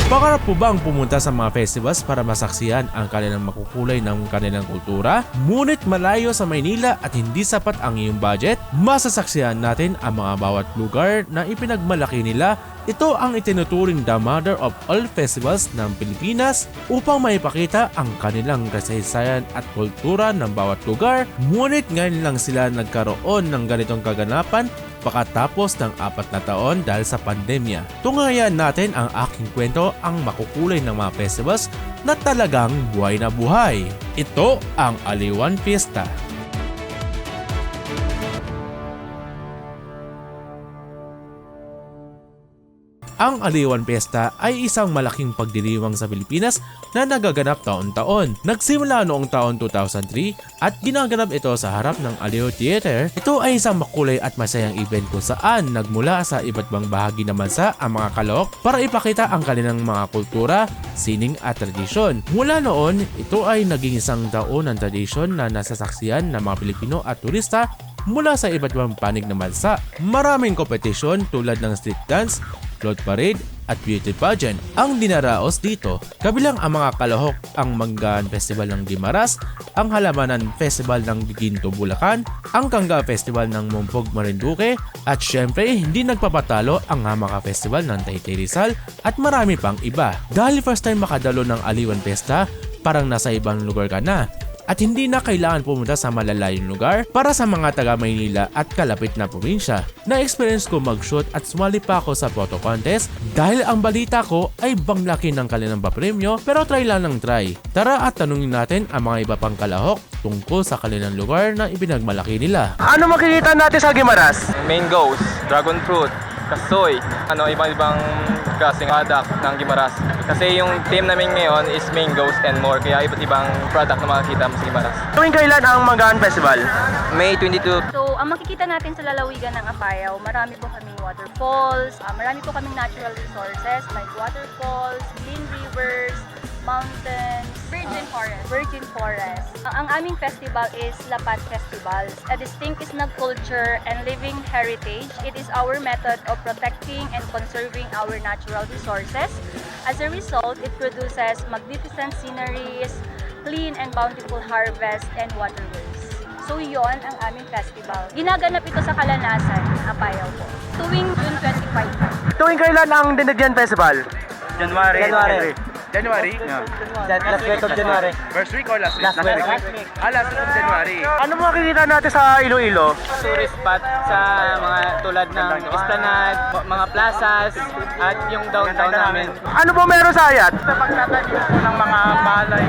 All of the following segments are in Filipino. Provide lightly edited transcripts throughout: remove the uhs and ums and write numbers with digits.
Pangarap po bang pumunta sa mga festivals para masaksihan ang kanilang makukulay ng kanilang kultura? Ngunit malayo sa Maynila at hindi sapat ang iyong budget? Masasaksihan natin ang mga bawat lugar na ipinagmalaki nila. Ito ang itinuturing the mother of all festivals ng Pilipinas upang maipakita ang kanilang kasaysayan at kultura ng bawat lugar. Ngunit ngayon lang sila nagkaroon ng ganitong kaganapan pagkatapos ng 4 na taon dahil sa pandemya. Tunghayan natin ang aking kwento, ang makukulay ng mga festivals na talagang buhay na buhay. Ito ang Aliwan Fiesta. Ang Aliwan Fiesta ay isang malaking pagdiriwang sa Pilipinas na nagaganap taon-taon. Nagsimula noong taon 2003 at ginaganap ito sa harap ng Aliw Theater. Ito ay isang makulay at masayang event kung saan nagmula sa iba't ibang bahagi ng bansa ang mga kalahok para ipakita ang kanilang mga kultura, sining at tradisyon. Mula noon, ito ay naging isang taon ng tradisyon na nasasaksihan ng mga Pilipino at turista mula sa iba't ibang panig ng bansa. Maraming kompetisyon tulad ng street dance, float parade at beauty pageant ang dinaraos dito. Kabilang ang mga kalahok, ang Manggaan Festival ng Guimaras, ang Halamanan Festival ng Ginto Bulacan, ang Kangga Festival ng Mompog Marinduque, at syempre hindi nagpapatalo ang Hamaka Festival ng Taytay Rizal at marami pang iba. Dahil first time makadalo ng Aliwan Fiesta, parang nasa ibang lugar ka na. At hindi na kailangan pumunta sa malalayong lugar para sa mga taga Maynila at kalapit na probinsya. Na-experience ko mag-shoot at sumali pa ako sa photo contest dahil ang balita ko ay banglaki ng kanilang papremyo, pero try lang ng try. Tara at tanungin natin ang mga iba pang kalahok tungkol sa kanilang lugar na ibinagmalaki nila. Ano makikita natin sa Guimaras? Mangoes, dragon fruit, kasoy, ibang klaseng product ng Guimaras. Kasi yung team namin ngayon is mangoes and more, kaya iba't ibang product na makikita mo sa Guimaras. Tuwing kailan ang Manggaan Festival? May 22. So, ang makikita natin sa lalawigan ng Apayao, marami po kaming waterfalls, marami po kaming natural resources like waterfalls, clean rivers, mountains, virgin forest. Ang aming festival is Lapat Festival, a distinct Isnag culture and living heritage. It is our method of protecting and conserving our natural resources. As a result, it produces magnificent sceneries, clean and bountiful harvest, and waterways. So yon ang aming festival. Ginaganap ito sa Kalanasan, Apayao po. Tuwing June 25. Tuwing kailan ang Dinagyan Festival? January. January? Last week of January. First week or last week? Last week. Last week of January. Ano makikita natin sa Iloilo? Tourist spot sa mga tulad ng Esplanade, mga plazas, at yung downtown namin. Ano po meron sa Ayat? Pagtatanim po ng mga balay,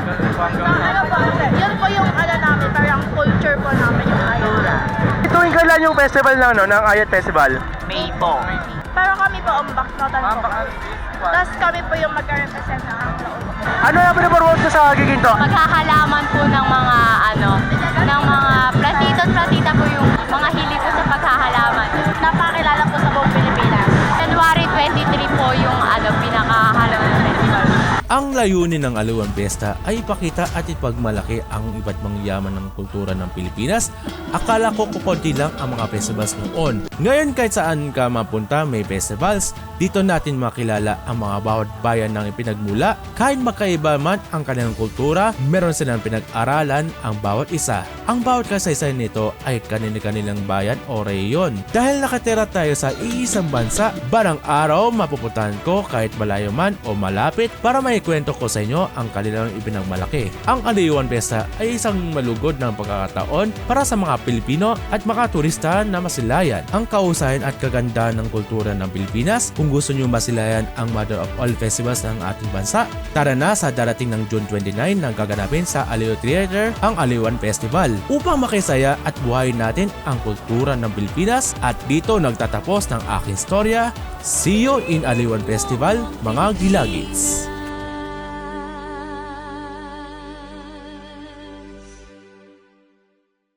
Yun po yung namin, parang culture po namin yung Ayala. Tuwing kailan yung festival ng Ayat Festival? May po. Pero kami po ang baknotan po. Tapos kami po yung mag-represent ng Anglo. Ano yung pinaparoon ko sa Giginto? Maghahalaman po ng mga platita po yung mga hilig ko sa paghahalaman. Napakilala po sa buong Pilipinas. January 23 po yung pinakahalaman ng festival. Ang layunin ng Aliwan Fiesta ay ipakita at ipagmalaki ang iba't ibang yaman ng kultura ng Pilipinas. Akala ko kukunti lang ang mga festivals noon. Ngayon kahit saan ka mapunta may festivals, dito natin makilala ang mga bawat bayan ng ipinagmula. Kahit magkaiba man ang kanilang kultura, meron silang pinag-aralan ang bawat isa. Ang bawat kasaysayan nito ay kanilang bayan o rehiyon. Dahil nakatira tayo sa iisang bansa, barang araw mapupuntahan ko kahit malayo man o malapit para may kwento ko sa inyo ang kanilang ibinagmalaki. Ang Aliwan Fiesta ay isang malugod ng pagkakataon para sa mga Pilipino at mga turista na masilayan ang kausayan at kaganda ng kultura ng Pilipinas. Kung gusto nyo masilayan ang mother of all festivals ng ating bansa, tara na sa darating ng June 29 na gaganapin sa Aliw Theater ang Aliwan Festival upang makisaya at buhayin natin ang kultura ng Pilipinas. At dito nagtatapos ng aking storya. See you in Aliwan Festival, mga Gilagits!